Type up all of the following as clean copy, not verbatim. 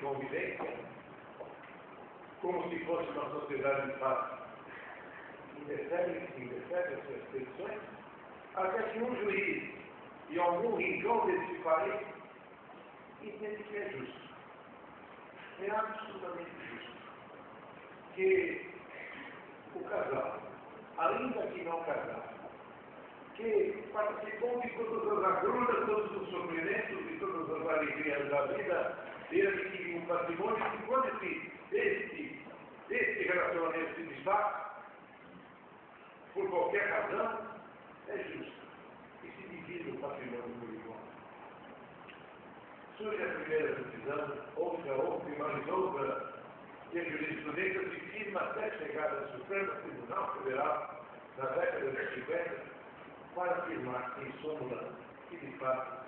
convivência, como se fosse uma sociedade de paz. Intercede as suas petições, até que um juiz e algum rincão desse país entende que é justo. É absolutamente justo que o casal, ainda que não casado, que participou de todas as agruras, todos os sofrimentos e todas as alegrias da vida, ele que um patrimônio, que quando este relacionamento se desfaz, por qualquer razão, é justo. E se divide o patrimônio por igual. Surge a primeira decisão, outra e mais outra, e a jurisprudência se firma até chegar ao Supremo Tribunal Federal, na década de 50, para afirmar em súmula que, de fato,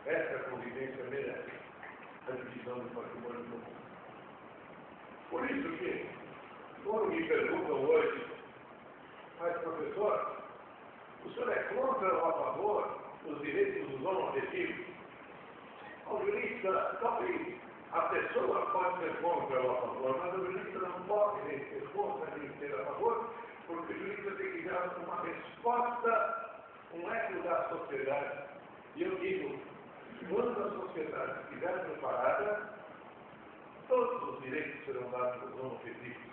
essa convivência merece a divisão do patrimônio comum. Por isso que, quando me perguntam hoje, mas professor, o senhor é contra ou a favor dos direitos dos homoafetivos? O jurista, talvez a pessoa pode ser contra ou a favor, mas o jurista não pode nem ser contra nem ser a favor, porque o jurista tem que dar uma resposta, um eco da sociedade. E eu digo, quando a sociedade estiver preparada, todos os direitos serão dados aos homoafetivos.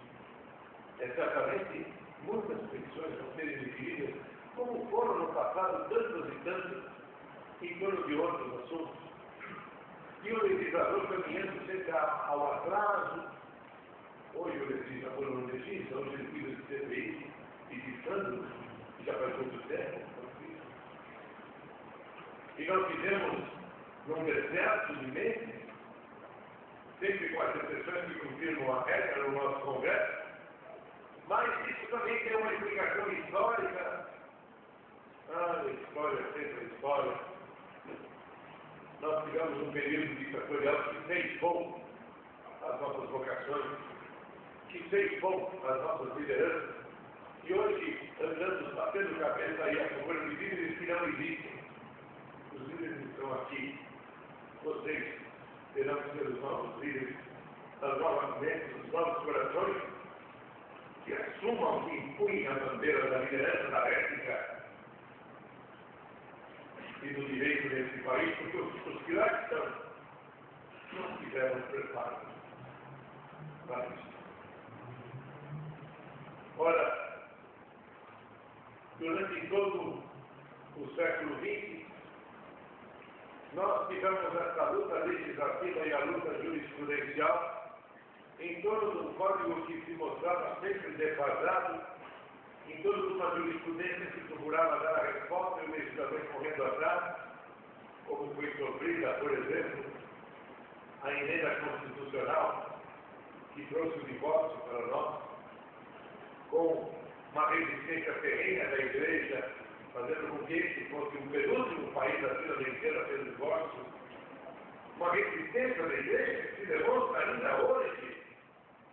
É certamente muitas petições vão ser exigidas, como foram no passado tantas e tantas, em torno de outros assuntos. E o legislador caminhando sempre ao atraso. Hoje o legislador não legisla, hoje ele cuida de CPI e de escândalos, que já faz muito tempo. E nós fizemos num deserto de meses, sempre com as exceções que confirmam a regra no nosso Congresso, mas isso também tem uma explicação histórica. História, sempre história. Nós tivemos um período ditatorial que fez bom as nossas vocações, que fez bom as nossas lideranças, e hoje andamos batendo cabeça aí a favor de líderes que não existem. Os líderes que estão aqui, vocês terão que ser os novos líderes, as novas mentes, os novos corações, que assumam, que empunhem a bandeira da liderança, da ética e do direito desse país, porque os que lá estão não tiveram preparo para isso. Ora, durante todo o século XX, nós tivemos essa luta legislativa e a luta jurisprudencial em torno de um código que se mostrava sempre defasado, em torno de uma jurisprudência que procurava dar a resposta e o legislador correndo atrás, como foi sofrida, por exemplo, a emenda constitucional que trouxe o divórcio para nós, com uma resistência ferrenha da Igreja, fazendo com que este fosse o penúltimo país da vida inteira a ter divórcio, uma resistência da Igreja que se demonstra ainda hoje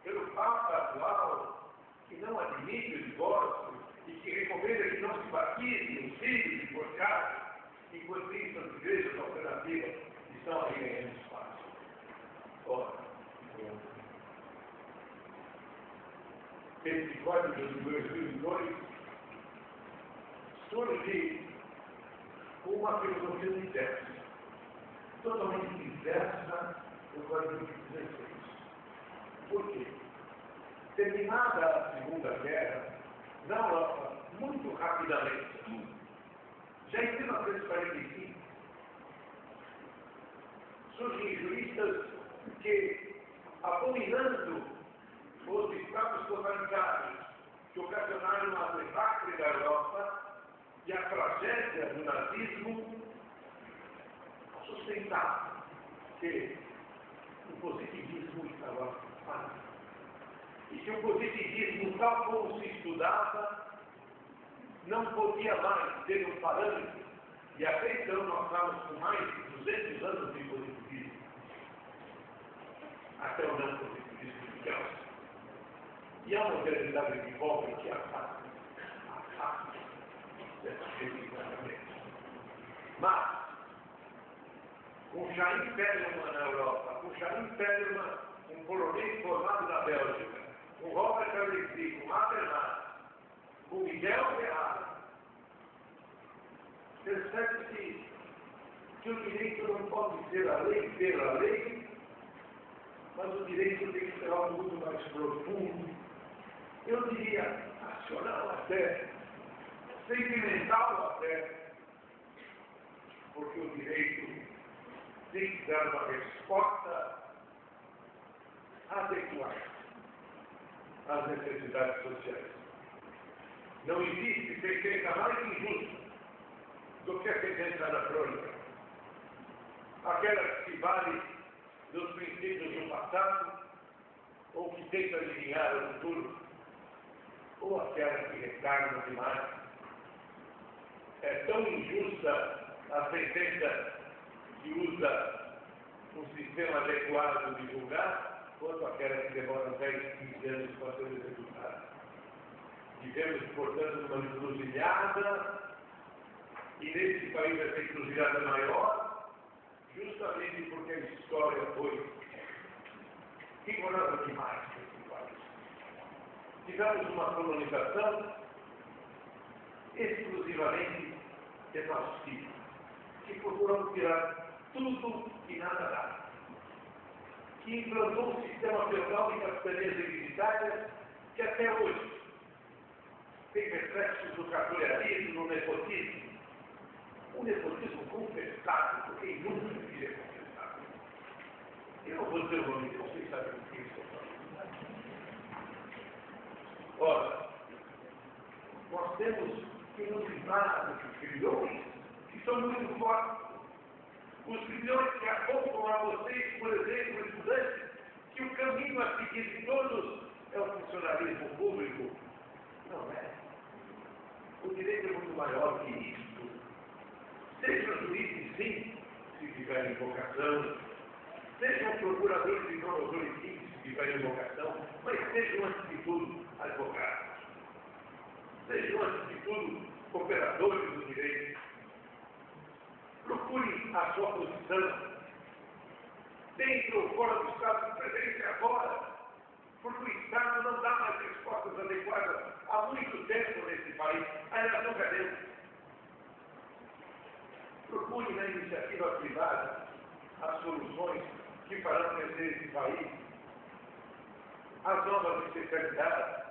pelo Papa atual, que não admite o divórcio e que recomenda que não se batizem os filhos divorciados, enquanto isso as igrejas alternativas estão aí ganhando espaço. Ora, esse código de 2002 surge com uma filosofia diversa, totalmente diversa do código de 16. Por quê? Terminada a Segunda Guerra, na Europa, muito rapidamente, já em 1945, surgem juristas que, abominando os estados totalitários que ocasionaram a debacle da Europa e a tragédia do nazismo, sustentavam que o positivismo estava falhando. E que o positivismo, tal como se estudava, não podia mais ter um parâmetro. E até então nós estávamos com mais de 200 anos de positivismo. Até o não positivismo de Kelsen. E a modernidade de volta que afasta dessa gente internamente. Mas, com Chaim Perelman na Europa, com Chaim Perelman, um polonês formado na Bélgica, com Robert Alexi, com Habermas, com Miguel Ferrara, percebe-se que o direito não pode ser a lei pela lei, mas o direito tem que ser algo muito mais profundo. Eu diria racional até, sentimental até, porque o direito tem que dar uma resposta adequada às necessidades sociais. Não existe sentença mais injusta do que a sentença anacrônica. Aquela que se vale dos princípios do passado, ou que tenta adivinhar o futuro, ou aquela que recarga demais. É tão injusta a sentença que usa um sistema adequado de julgar, quanto aquela que demora 10, 15 anos para ser executada. Vivemos, portanto, numa encruzilhada, e nesse país essa encruzilhada é maior, justamente porque a história foi rigorosa demais nesse país. Tivemos uma colonização exclusivamente exaustiva, que procurou tirar tudo e nada dá, que implantou um sistema feudal de capitanias hereditárias que até hoje tem reflexos do cartorarismo, do nepotismo. O nepotismo confessado, porque nunca queria confessar. Eu não vou dizer o nome, vocês sabem o que estou falando. Ora, nós temos que nos livrar dos grilhões, que são muito fortes. Os grilhões que apontam a vocês, por exemplo, estudantes, que o caminho a seguir de todos é o funcionalismo público. Não é. O direito é muito maior que isso. Sejam juízes, sim, se tiverem vocação. Sejam procuradores e promotores, sim, se tiverem vocação. Mas sejam, antes de tudo, advogados. Sejam, antes de tudo, operadores do direito. Procurem a sua posição, dentro ou fora do Estado, de preferência agora, porque o Estado não dá mais respostas adequadas há muito tempo nesse país. Aliás, nunca deu. Procure na iniciativa privada as soluções que farão crescer esse país, as novas especialidades,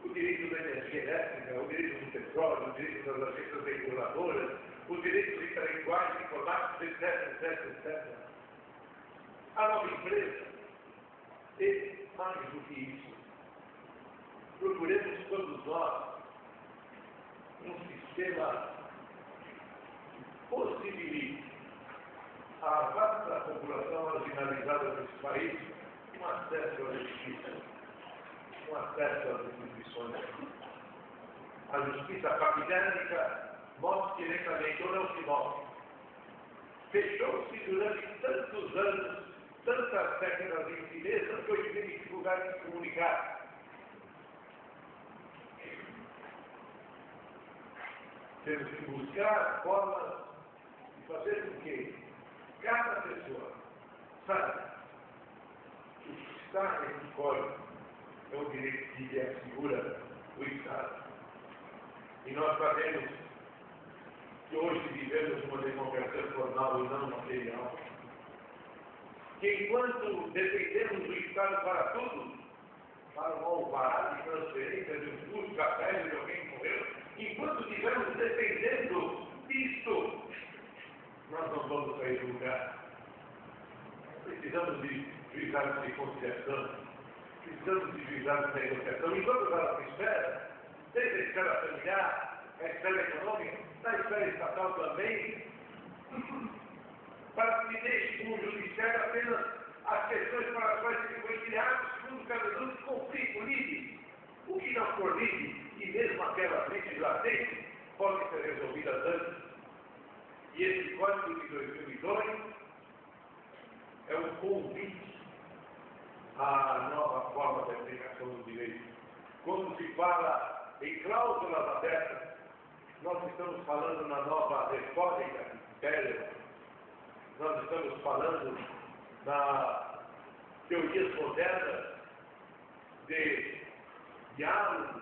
o direito da energia elétrica, o direito do petróleo, o direito das agências reguladoras, o direito intelectuais, informáticos, etc, etc, etc. A nova empresa. E, mais do que isso, procuremos todos nós um sistema que possibilite à vasta população marginalizada desse país um acesso à justiça, um acesso às instituições. A justiça paquidérmica mostra diretamente ou não se mostra. Fechou-se durante tantos anos, tantas décadas em si mesma, que hoje tem dificuldade de se comunicar. Temos que buscar formas de fazer com que cada pessoa saiba que o que está nesse código é o direito que lhe assegura o Estado. E nós sabemos que hoje vivemos uma democracia formal e não material. Que enquanto dependemos do Estado para tudo, para um alvará de transferência de um curso café de alguém que morreu, enquanto estivermos dependendo disso, nós não vamos sair do lugar. Precisamos de juizados de conciliação, precisamos de juizados de negociação. Enquanto ela se espera, desde a esfera familiar, a esfera econômica, na esfera estatal também, para que deixe com o judiciário apenas as questões para as quais se foi criado, segundo cada um de conflito livre. O que não for livre, e mesmo aquelas lides latentes, podem ser resolvidas antes. E esse Código de 2002 é um convite à nova forma de aplicação do direito. Quando se fala em cláusulas abertas, nós estamos falando na nova retórica de Pérez, nós estamos falando da teorias modernas de diálogo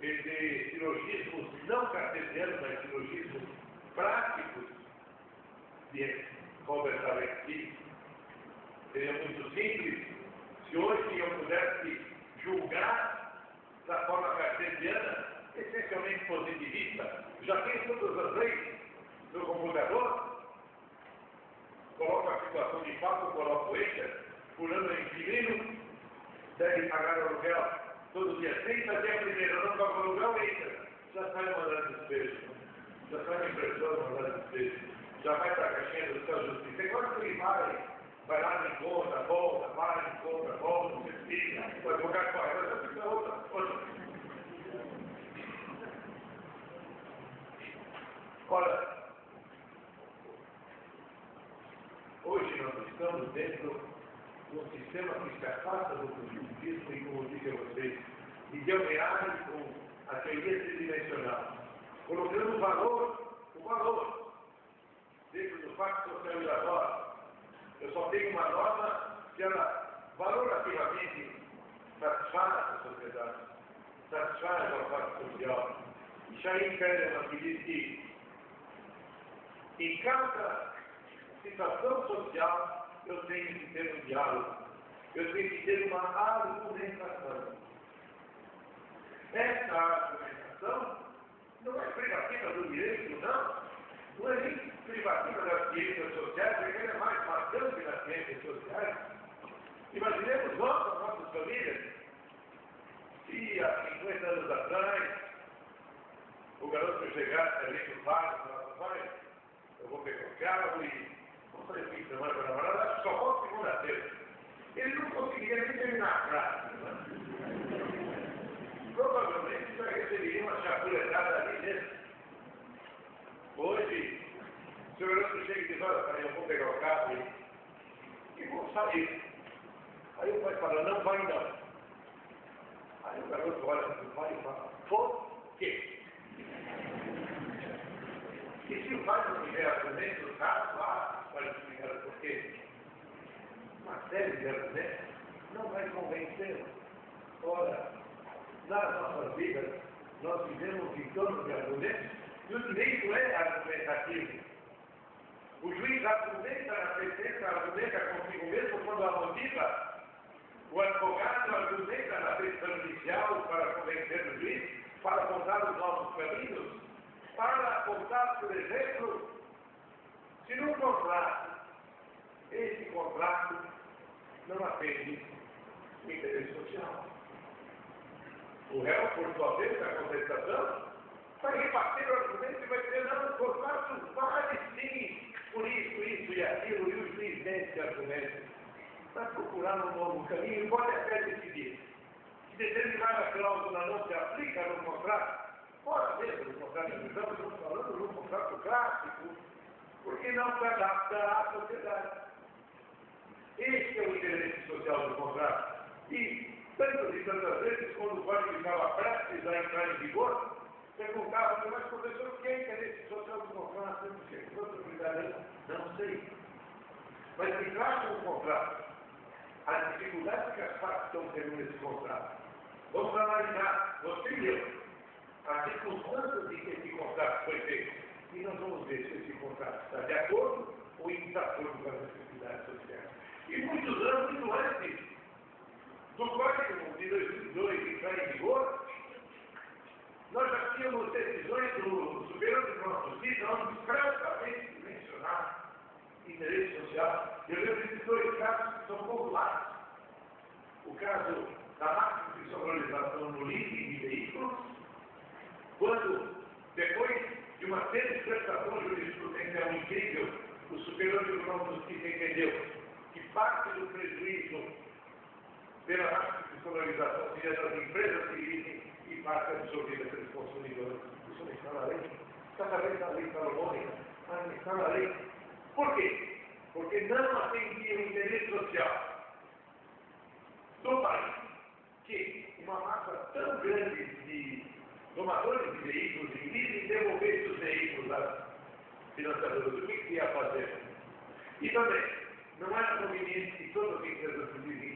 e de silogismos não cartesianos, mas silogismos práticos de Robert Alex. Seria muito simples se hoje eu pudesse julgar da forma cartesiana, essencialmente positivista. Já tenho todas as leis no computador, coloco a situação de fato, coloco enter, fulano é inquilino, deve pagar o aluguel todo dia 30, dia primeiro, não paga o aluguel, enter. Já sai mandando despejo, já sai a impressora mandando despejo, já vai para a caixinha do seu justiça. Agora que ele vai lá de conta, volta, vai de conta, volta, você fica, o advogado corre, já fica outra. Ora, hoje nós estamos dentro de um sistema que se afasta do positivismo e, como disse a vocês, ideoreage com a teoria tridimensional, colocando o valor dentro do facto socializatório. Eu só tenho uma norma que ela valorativamente satisfaz a sociedade, satisfaz a parte social. E Chaim Perelman que diz que em cada situação social eu tenho que ter um diálogo, eu tenho que ter uma argumentação. Essa argumentação não é privativa do direito, não é nem privativa das ciências sociais, porque ela é mais marcante nas ciências sociais. Imaginemos nós, as nossas famílias, se há 50 anos atrás o garoto chegasse ali no bar e falasse, vai, eu vou pegar o carro e vamos fazer fim de semana para namorar, acho que só volta segunda-feira. Ele não conseguiria nem terminar a frase. Provavelmente já receberia uma chapuletada ali dentro. Hoje, o seu garoto chega e diz, olha, eu vou pegar o carro e vou sair. Aí o pai fala, não vai não. Aí o garoto olha para o pai e fala, por quê? E se o pai não tiver argumentos do caso, vai explicar por quê. Uma série de argumentos não vai convencê-lo. Ora, nas nossas vidas, nós vivemos em torno de argumentos, e o direito é argumentativo. O juiz argumenta na sentença, argumenta consigo mesmo quando a motiva. O advogado argumenta na decisão inicial para convencer o juiz, para apontar os novos caminhos, para apontar, por exemplo, se num contrato, esse contrato não atende o interesse social. O réu, por sua vez, na contestação, vai rebater o argumento e vai dizer, não, o contrato vale sim, por isso e aquilo, e o juiz vence argumento. Vai procurar um novo caminho e pode até decidir que determinada cláusula não se aplica no contrato. Fora mesmo do contrato de admissão, estamos falando de um contrato clássico, porque não se adapta à sociedade. Este é o interesse social do contrato. E tantas e tantas vezes, quando o código estava prestes a entrar em vigor, perguntava, mas professor, o que é interesse social do contrato? Não sei. Mas se trata um contrato, as dificuldades que as partes estão tendo nesse contrato. Vamos analisar, você e eu, as circunstâncias em que esse contrato foi feito. E nós vamos ver se esse contrato está de acordo ou em desacordo com as necessidades sociais. E muitos anos, muito antes do Código de 2002 entrar em vigor, nós já tínhamos decisões do Superior Tribunal de Justiça onde expressamente mencionar interesse social. Eu lembro de dois casos que são populares. O caso da máxima de valorização no leasing de veículos, quando, depois de uma série de prestações jurisprudencial incrível, o Superior Tribunal de Justiça entendeu que parte do prejuízo pela máxima de valorização seria das empresas que leasing e parte absorvida pelos consumidores. Isso não está na lei. Cada vez na lei salomônica, mas não está na lei. Por quê? Porque não atendia o interesse social do país, que uma massa tão grande de tomadores de veículos em leasing devolvesse os veículos às financiadoras. O que ia fazer? E também, não era conveniente que todo o que quer decidir